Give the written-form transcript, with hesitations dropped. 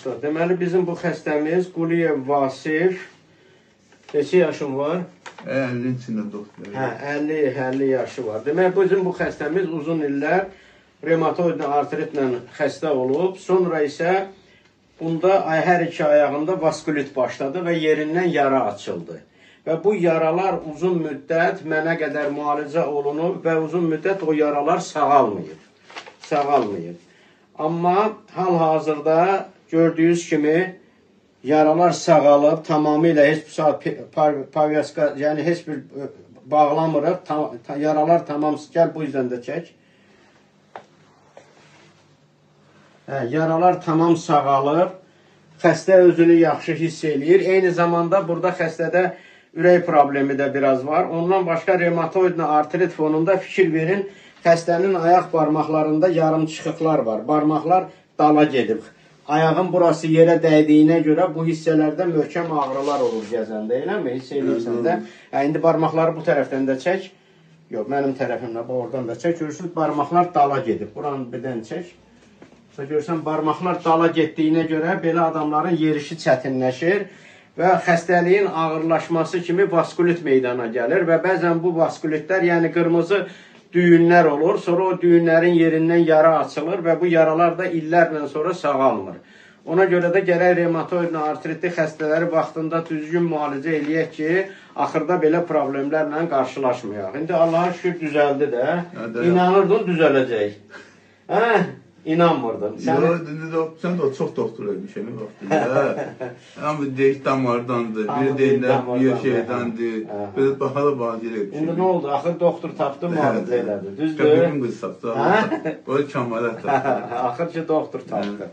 Başda. Deməli, bizim bu xəstəmiz Quliyev Vasif. Neçə yaşın var? 50'in içində doktor. Hə, 50 yaşı var. Demək, bizim bu xəstəmiz uzun illər revmatoid artritlə xəstə olub. Sonra isə bunda hər iki ayağında vaskulit başladı və yerindən yara açıldı. Və bu yaralar uzun müddət mənə qədər müalicə olunub və uzun müddət o yaralar sağalmayıb. Amma hal-hazırda gördüyünüz kimi yaralar sağalıb, tamamilə heç bir pavyaska, yəni heç bir bağlamırıq. Yaralar tamam, gəl bu yüzden də çək. Yaralar tamam sağalıb. Xəstə özünü yaxşı hiss eləyir. Eyni zamanda burada xəstədə ürək problemi də biraz var. Ondan başqa revmatoid artrit fonunda fikir verin, xəstənin ayaq barmaqlarında yarım çıxıqlar var. Barmaqlar dala gedib. Ayağın burası yerə dəydiyinə görə bu hissələrdə möhkəm ağrılar olur gəzəndə, eləmi? Hiss eləyirsən də. İndi barmaqları bu tərəfdən də çək. Yox, mənim tərəfimlə, oradan da çək. Görürsünüz, barmaqlar dala gedib. Buranı birdən çək. Görürsən, barmaqlar dala getdiyinə görə belə adamların yerişi çətinləşir və xəstəliyin ağırlaşması kimi vaskulit meydana gəlir və bəzən bu vaskulitlər, yəni qırmızı düyünlər olur, sonra o düyünlərin yerindən yara açılır və bu yaralar da illərlə sonra sağalmır. Ona görə də gərək revmatoid artritli xəstələri vaxtında düzgün müalicə eləyək ki, axırda belə problemlərlə qarşılaşmayaq. İndi Allah'a şükür düzəldi də, inanırdın düzələcək. İnanmırdın. Sən də çox doktor ölmüşsən vaxtında. Amma deyik damardandır, biri deyirlər bir şeydəndir, belə bahalı deyirlər. İndi nə oldu? Axır doktor tapdı, müalicə elədi. Düzdür? Köpəkin qız tapdı. Böyle kamalət tapdı. Axır ki doktor tapdı.